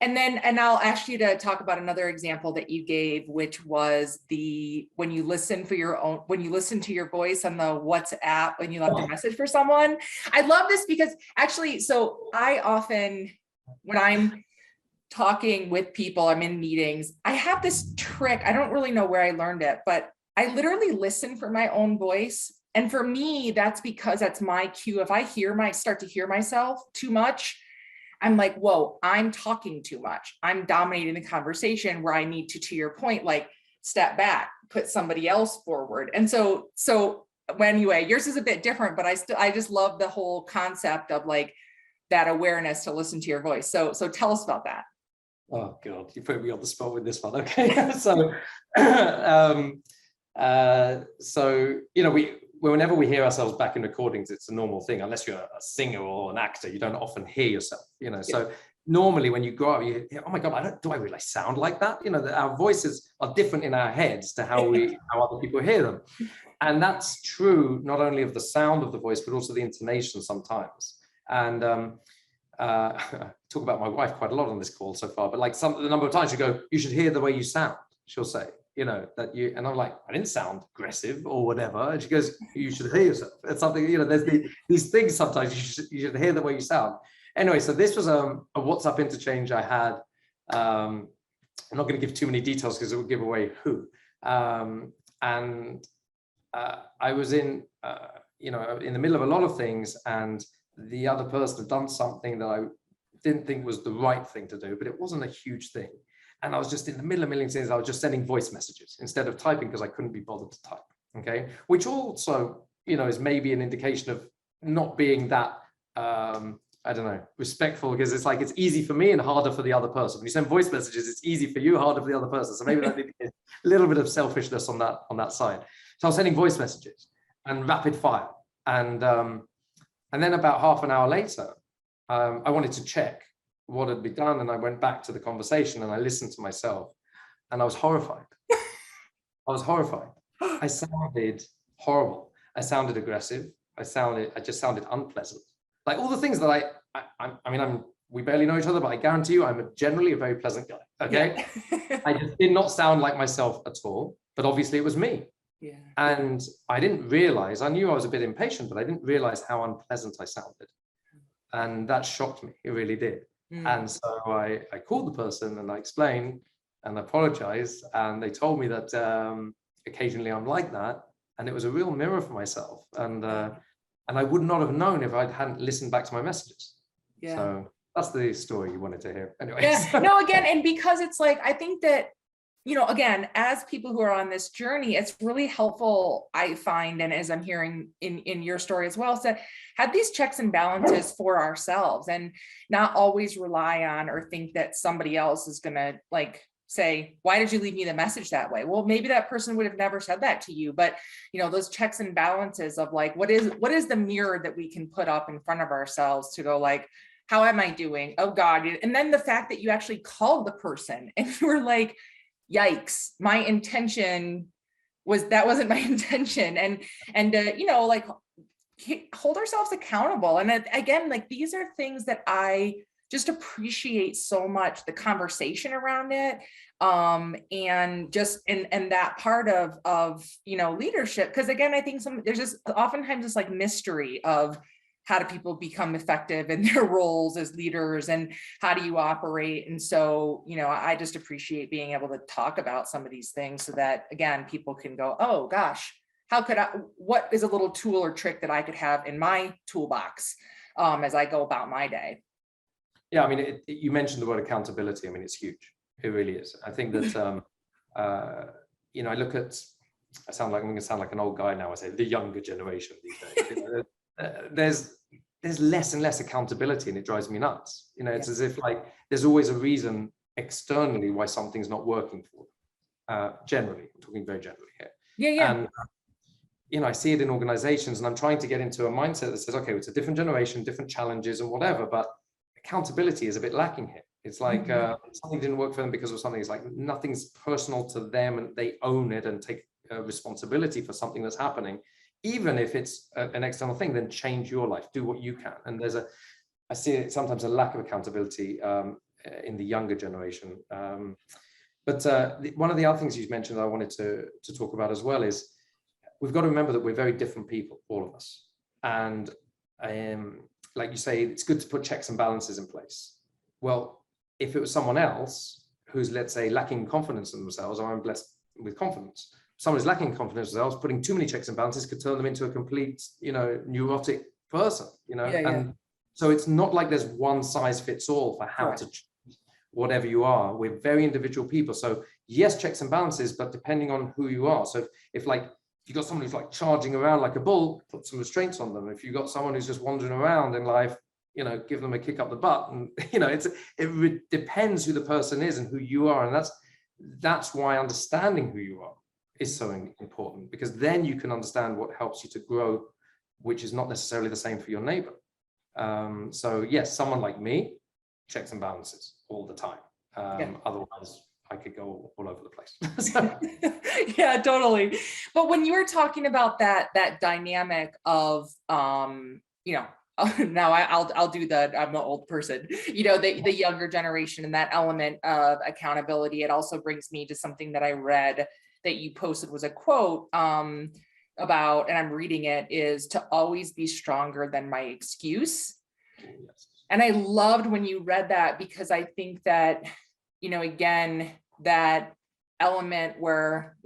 and I'll ask you to talk about another example that you gave, which was when you listen to your voice on the WhatsApp, when you left a message for someone. I love this because actually, so I often, when I'm talking with people, I'm in meetings, I have this trick. I don't really know where I learned it, but I literally listen for my own voice. And for me, that's because that's my cue. If I start to hear myself too much, I'm like, whoa, I'm talking too much. I'm dominating the conversation, where I need to your point, like step back, put somebody else forward. And so anyway, yours is a bit different, but I just love the whole concept of like that awareness to listen to your voice. So tell us about that. Oh God, you put me on the spot with this one. Okay, so whenever we hear ourselves back in recordings, it's a normal thing. Unless you're a singer or an actor, you don't often hear yourself. So normally when you grow up, you hear, oh my God, do I really sound like that? Our voices are different in our heads to how other people hear them, and that's true not only of the sound of the voice, but also the intonation sometimes. And talk about my wife quite a lot on this call so far, but like the number of times she go, you should hear the way you sound. She'll say, that you, and I'm like, I didn't sound aggressive or whatever. And she goes, you should hear yourself. It's something, there's these things sometimes you should hear the way you sound. Anyway, so this was a WhatsApp interchange I had. I'm not going to give too many details because it will give away who. I was in the middle of a lot of things, and the other person had done something that I didn't think was the right thing to do, but it wasn't a huge thing. And I was just in the middle of a million things. I was just sending voice messages instead of typing because I couldn't be bothered to type. Okay, which also, is maybe an indication of not being that, I don't know, respectful, because it's like it's easy for me and harder for the other person. When you send voice messages, it's easy for you, harder for the other person. So maybe that indicates a little bit of selfishness on that side. So I was sending voice messages and rapid fire, and then about half an hour later, I wanted to check what had been done, and I went back to the conversation and I listened to myself, and I was horrified. I sounded horrible. I sounded aggressive. I just sounded unpleasant. Like all the things that we barely know each other, but I guarantee you I'm generally a very pleasant guy. Okay. Yeah. I just did not sound like myself at all, but obviously it was me. Yeah. And I didn't realize, I knew I was a bit impatient, but I didn't realize how unpleasant I sounded. And that shocked me. It really did. And so I called the person and I explained and apologized, and they told me that occasionally I'm like that, and it was a real mirror for myself, and I would not have known if I hadn't listened back to my messages. Yeah. So that's the story you wanted to hear. Anyway. Yeah. No, again, and because it's like, I think that, again, as people who are on this journey, it's really helpful, I find, and as I'm hearing in your story as well, is to have these checks and balances for ourselves and not always rely on or think that somebody else is going to like say, why did you leave me the message that way? Well, maybe that person would have never said that to you, but those checks and balances of like, what is the mirror that we can put up in front of ourselves to go like, how am I doing? Oh God. And then the fact that you actually called the person and you were like, yikes, my intention wasn't my intention. And like hold ourselves accountable. And again, like these are things that I just appreciate so much, the conversation around it. And just, and that part of leadership. Cause again, I think there's just oftentimes this like mystery of how do people become effective in their roles as leaders and how do you operate? And so, I just appreciate being able to talk about some of these things so that, again, people can go, oh gosh, what is a little tool or trick that I could have in my toolbox as I go about my day? Yeah, I mean, you mentioned the word accountability. I mean, it's huge. It really is. I think that, I look at, I'm going to sound like an old guy now. I say the younger generation these days. There's less and less accountability, and it drives me nuts. It's as if like there's always a reason externally why something's not working for them. Generally, I'm talking very generally here. Yeah. And I see it in organizations, and I'm trying to get into a mindset that says, okay, it's a different generation, different challenges and whatever, but accountability is a bit lacking here. It's like something didn't work for them because of something. It's like nothing's personal to them, and they own it and take responsibility for something that's happening. Even if it's an external thing, then change your life, do what you can. And I see sometimes a lack of accountability in the younger generation. But one of the other things you mentioned that I wanted to talk about as well is, we've got to remember that we're very different people, all of us. And like you say, it's good to put checks and balances in place. Well, if it was someone else who's, let's say, lacking confidence in themselves, or I'm blessed with confidence, someone who's lacking confidence in themselves, putting too many checks and balances could turn them into a complete, neurotic person, And so it's not like there's one size fits all for how to choose whatever you are. We're very individual people. So yes, checks and balances, but depending on who you are. So if you've got someone who's like charging around like a bull, put some restraints on them. If you've got someone who's just wandering around in life, give them a kick up the butt. And, it depends who the person is and who you are. And that's why understanding who you are is so important, because then you can understand what helps you to grow, which is not necessarily the same for your neighbor. So yes, someone like me, checks and balances all the time. Otherwise, I could go all over the place. Yeah, totally. But when you were talking about that dynamic of, now I'll do I'm an old person, the younger generation, and that element of accountability, it also brings me to something that I read that you posted, was a quote about, and I'm reading it, is to always be stronger than my excuse. Yes. And I loved when you read that, because I think that, again, that element where,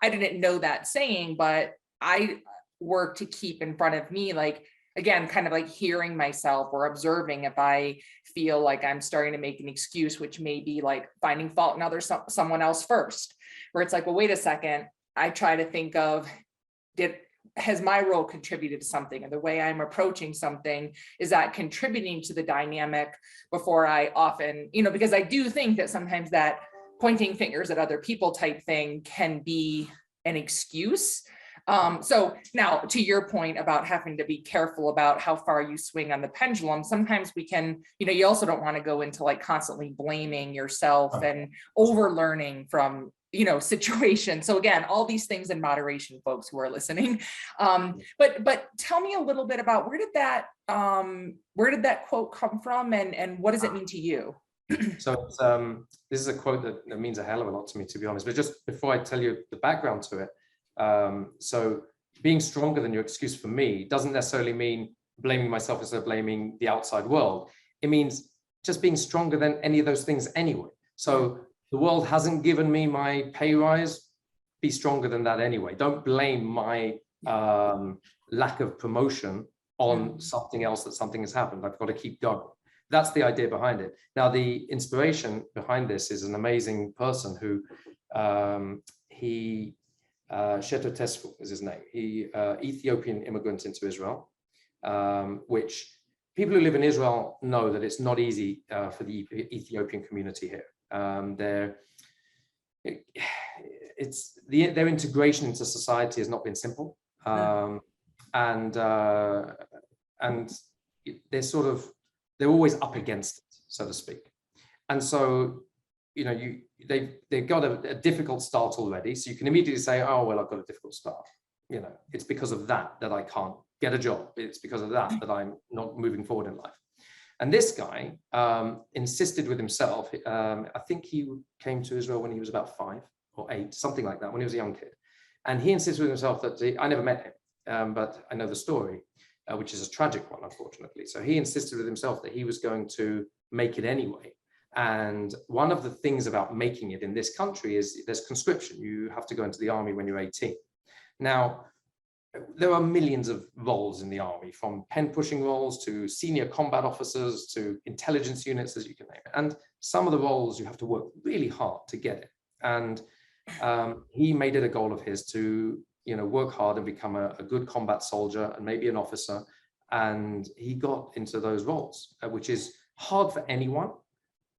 I didn't know that saying, but I work to keep in front of me, like, again, kind of like hearing myself or observing if I feel like I'm starting to make an excuse, which may be like finding fault in someone else first, where it's like, well, wait a second. I try to think of, has my role contributed to something, and the way I'm approaching something, is that contributing to the dynamic before I often, because I do think that sometimes that pointing fingers at other people type thing can be an excuse. So now, to your point about having to be careful about how far you swing on the pendulum, sometimes we can, you also don't want to go into like constantly blaming yourself and over learning from, situations. So again, all these things in moderation, folks who are listening. But tell me a little bit about where did that quote come from, and what does it mean to you? So this is a quote that means a hell of a lot to me, to be honest. But just before I tell you the background to it, so being stronger than your excuse, for me, doesn't necessarily mean blaming myself instead of blaming the outside world. It means just being stronger than any of those things anyway. So the world hasn't given me my pay rise, be stronger than that anyway. Don't blame my lack of promotion on something else, that something has happened. I've got to keep going. That's the idea behind it. Now, the inspiration behind this is an amazing person who Sheto Tesfu is his name. He Ethiopian immigrant into Israel, which people who live in Israel know that it's not easy for the Ethiopian community here. Their integration into society has not been simple, and they're always up against it, so to speak. And so, they've got a difficult start already. So you can immediately say, oh, well, I've got a difficult start. It's because of that I can't get a job. It's because of that I'm not moving forward in life. And this guy insisted with himself. I think he came to Israel when he was about 5 or 8, something like that, when he was a young kid. And he insisted with himself that I never met him, but I know the story, which is a tragic one, unfortunately. So he insisted with himself that he was going to make it anyway. And one of the things about making it in this country is there's conscription. You have to go into the army when you're 18. Now, there are millions of roles in the army, from pen pushing roles to senior combat officers to intelligence units, as you can name it. And some of the roles you have to work really hard to get it. And he made it a goal of his to, work hard and become a good combat soldier and maybe an officer. And he got into those roles, which is hard for anyone.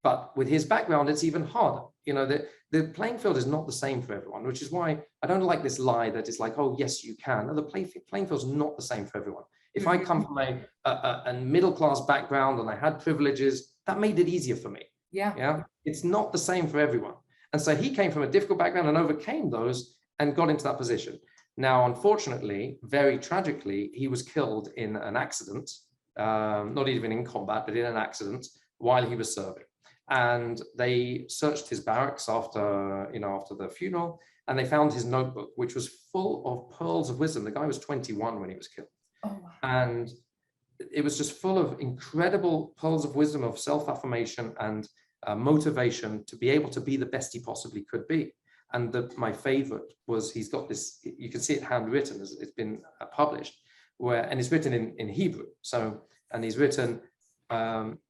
But with his background, it's even harder. You know, the playing field is not the same for everyone, which is why I don't like this lie that it's like, oh, yes, you can. No, the playing field is not the same for everyone. If I come from a middle-class background and I had privileges, that made it easier for me. Yeah. It's not the same for everyone. And so he came from a difficult background and overcame those and got into that position. Now, unfortunately, very tragically, he was killed in an accident, not even in combat, but in an accident while he was serving. And they searched his barracks after the funeral, and they found his notebook, which was full of pearls of wisdom. The guy was 21 when he was killed. Oh, wow. And it was just full of incredible pearls of wisdom, of self-affirmation and motivation to be able to be the best he possibly could be. And my favorite was, he's got this, you can see it handwritten as it's been published, and it's written in Hebrew. So, and he's written,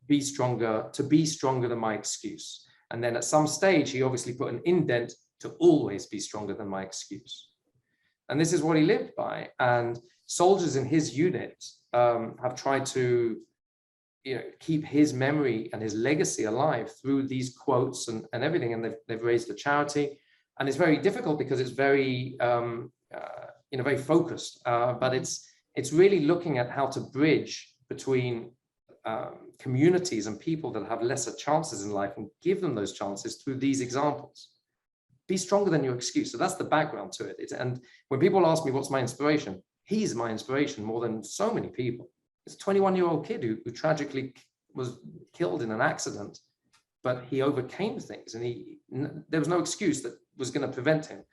be stronger than my excuse. And then at some stage, he obviously put an indent to always be stronger than my excuse. And this is what he lived by. And soldiers in his unit have tried to keep his memory and his legacy alive through these quotes and everything. And they've raised a charity. And it's very difficult because it's very, very focused. But it's really looking at how to bridge between communities and people that have lesser chances in life and give them those chances through these examples. Be stronger than your excuse. So that's the background to it. And when people ask me what's my inspiration, he's my inspiration more than so many people. It's a 21-year-old kid who tragically was killed in an accident, but he overcame things, and there was no excuse that was going to prevent him.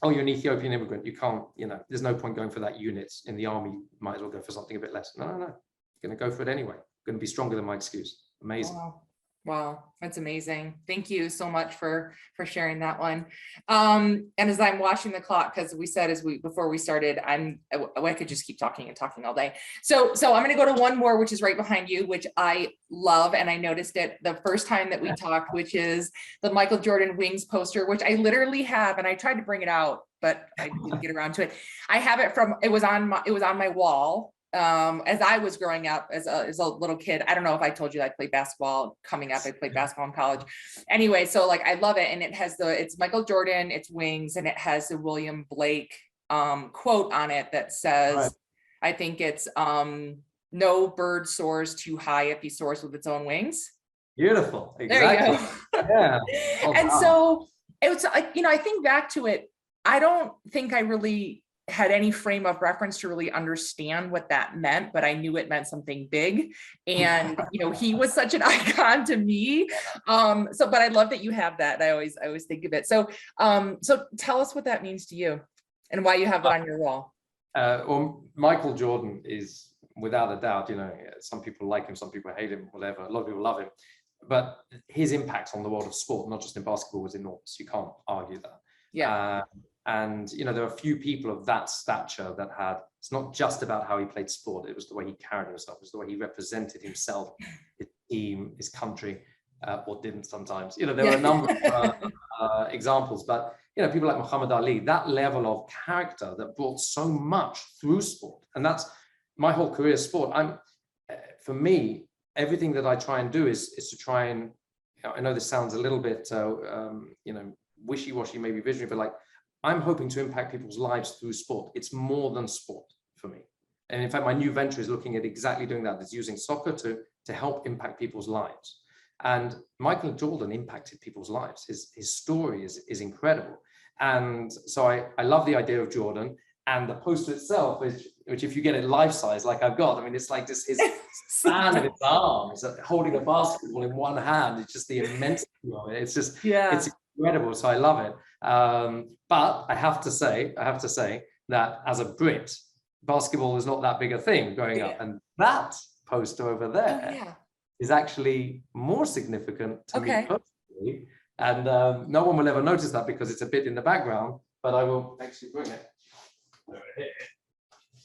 Oh, you're an Ethiopian immigrant, you can't, there's no point going for that unit in the army, you might as well go for something a bit less. No, you're going to go for it anyway. I'm going to be stronger than my excuse. Amazing. Wow, that's amazing. Thank you so much for sharing that one. And as I'm watching the clock, because we said before we started, I could just keep talking all day. So I'm going to go to one more, which is right behind you, which I love, and I noticed it the first time that we talked, which is the Michael Jordan Wings poster, which I literally have, and I tried to bring it out, but I didn't get around to it. I have it it was on my wall. As I was growing up as a little kid. I don't know if I told you I played basketball coming up. I played basketball in college. Anyway, so like I love it. And it has it's Michael Jordan, it's wings, and it has the William Blake quote on it that says, right. I think it's no bird soars too high if he soars with its own wings. Beautiful. Exactly. There you go. Yeah. And so it was like, I think back to it. I don't think I really had any frame of reference to really understand what that meant, but I knew it meant something big. And, he was such an icon to me. But I love that you have that. I always think of it. So tell us what that means to you and why you have it on your wall. Well, Michael Jordan is without a doubt, some people like him, some people hate him, whatever. A lot of people love him, but his impact on the world of sport, not just in basketball, was enormous. You can't argue that. Yeah. And there are a few people of that stature that it's not just about how he played sport, it was the way he carried himself, it was the way he represented himself, his team, his country, or didn't sometimes. There were a number of examples, but people like Muhammad Ali, that level of character that brought so much through sport. And that's my whole career, sport. For me, everything that I try and do is to try and, I know this sounds a little bit, wishy-washy, maybe visionary, but like, I'm hoping to impact people's lives through sport. It's more than sport for me. And in fact, my new venture is looking at exactly doing that. It's using soccer to help impact people's lives. And Michael Jordan impacted people's lives. His story is incredible. And so I love the idea of Jordan, and the poster itself, which if you get it life-size, like I've got, it's like this, his span of his arms, holding a basketball in one hand. It's just the immensity of it. It's just, it's incredible. So I love it. But I have to say that as a Brit, basketball is not that big a thing growing up. And that poster over there is actually more significant to me personally. And no one will ever notice that because it's a bit in the background, but I will actually bring it.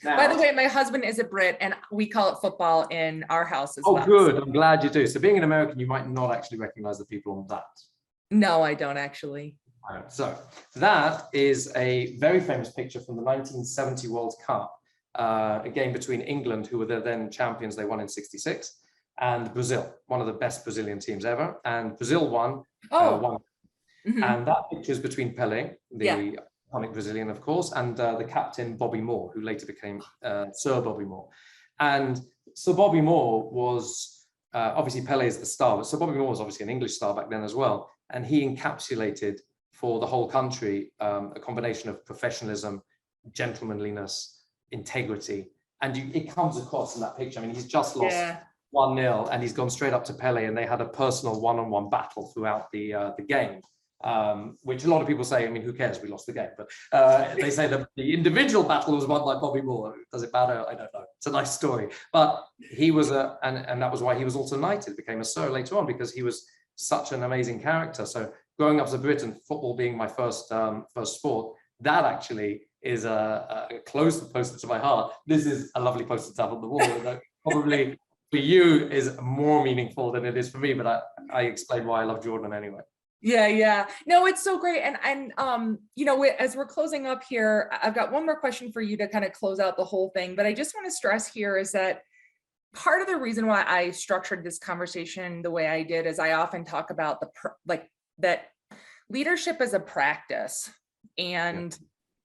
Now, by the way, my husband is a Brit, and we call it football in our house as well. Oh, good. I'm glad you do. So being an American, you might not actually recognize the people on that. No, I don't actually. So that is a very famous picture from the 1970 World Cup, a game between England, who were the then champions. They won in '66, and Brazil, one of the best Brazilian teams ever. And Brazil won. Oh, mhm. And that picture is between Pelé, the Yeah. iconic Brazilian, of course, and the captain, Bobby Moore, who later became Sir Bobby Moore. And Sir Bobby Moore was, obviously Pelé is the star, but Sir Bobby Moore was obviously an English star back then as well. And he encapsulated for the whole country a combination of professionalism, gentlemanliness, integrity. And it comes across in that picture. I mean, he's just lost 1-0 and he's gone straight up to Pelé, and they had a personal one-on-one battle throughout the game. Which a lot of people say, I mean, who cares? We lost the game. But they say that the individual battle was won by Bobby Moore. Does it matter? I don't know. It's a nice story. But he was and that was why he was also knighted, became a sir later on, because he was such an amazing character. So growing up as a Brit and football being my first sport, that actually is a closer poster to my heart. This is a lovely poster to have on the wall. That probably for you is more meaningful than it is for me, but I explain why I love Jordan anyway. Yeah. No, it's so great. And you know, as we're closing up here, I've got one more question for you to kind of close out the whole thing. But I just want to stress here is that part of the reason why I structured this conversation the way I did is I often talk about that leadership is a practice, and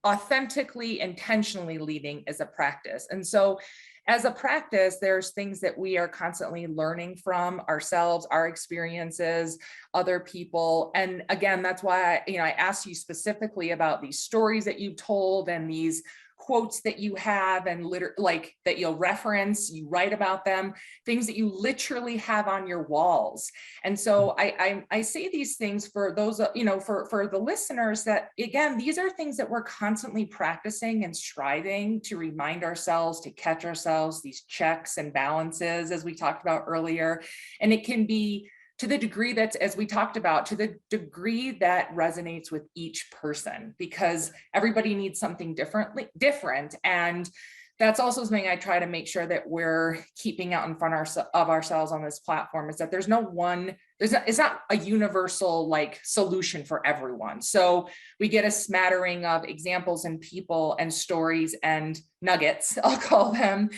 authentically, intentionally leading is a practice. And so as a practice, there's things that we are constantly learning from ourselves, our experiences, other people. And again, that's why I asked you specifically about these stories that you told and these quotes that you have and like that you'll reference, you write about them, things that you literally have on your walls. And so I say these things for those, for the listeners, that again, these are things that we're constantly practicing and striving to remind ourselves, to catch ourselves, these checks and balances, as we talked about earlier. And it can be to the degree that's, as we talked about, to the degree that resonates with each person, because everybody needs something different. And that's also something I try to make sure that we're keeping out in front of ourselves on this platform, is that there's no one, it's not a universal like solution for everyone. So we get a smattering of examples and people and stories and nuggets, I'll call them,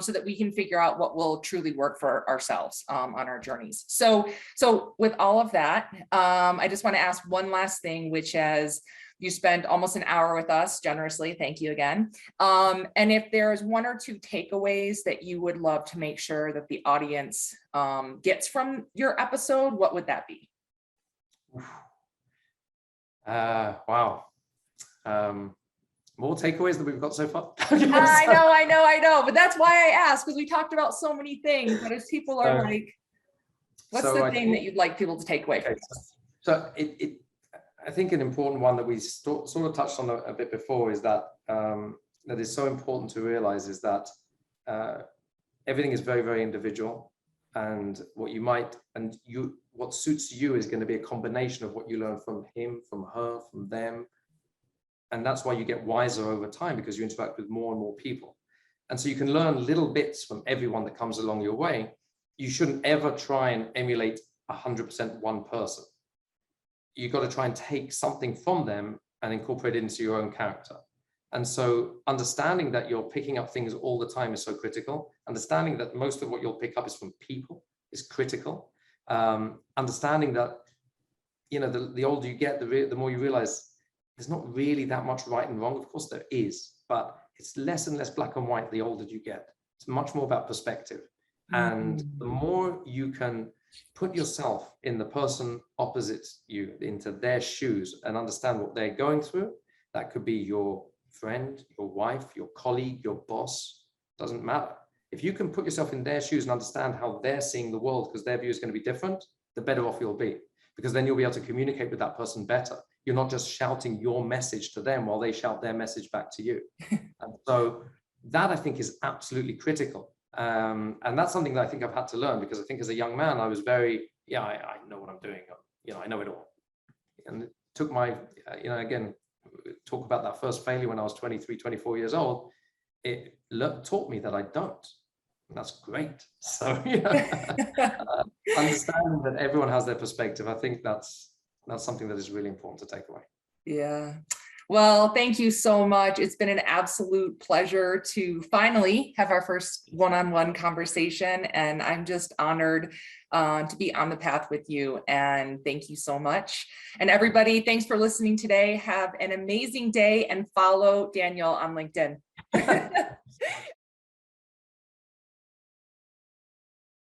so that we can figure out what will truly work for ourselves on our journeys. So with all of that, I just want to ask one last thing, which is, you spent almost an hour with us generously. Thank you again. And if there's one or two takeaways that you would love to make sure that the audience gets from your episode, what would that be? Wow. More takeaways than we've got so far. I know. But that's why I asked, because we talked about so many things. But as people are like, what's the thing that you'd like people to take away from this? So I think an important one that we sort of touched on a bit before is that that is so important to realize is that everything is very, very individual, and what suits you is going to be a combination of what you learn from him, from her, from them. And that's why you get wiser over time, because you interact with more and more people. And so you can learn little bits from everyone that comes along your way. You shouldn't ever try and emulate 100% one person. You've got to try and take something from them and incorporate it into your own character. And so understanding that you're picking up things all the time is so critical. Understanding that most of what you'll pick up is from people is critical. Understanding that, the older you get, the more you realize there's not really that much right and wrong. Of course there is, but it's less and less black and white the older you get. It's much more about perspective. And the more you can put yourself in the person opposite you, into their shoes, and understand what they're going through. That could be your friend, your wife, your colleague, your boss, doesn't matter. If you can put yourself in their shoes and understand how they're seeing the world, because their view is going to be different, the better off you'll be, because then you'll be able to communicate with that person better. You're not just shouting your message to them while they shout their message back to you. And so that, I think, is absolutely critical. And that's something that I think I've had to learn, because I think as a young man, I was very, I know what I'm doing. I know it all. And it took my, again, talk about that first failure when I was 23, 24 years old. It taught me that I don't. And that's great. So, understanding that everyone has their perspective, I think that's something that is really important to take away. Yeah. Well, thank you so much. It's been an absolute pleasure to finally have our first one-on-one conversation, and I'm just honored to be on the path with you. And thank you so much. And everybody, thanks for listening today. Have an amazing day and follow Daniel on LinkedIn.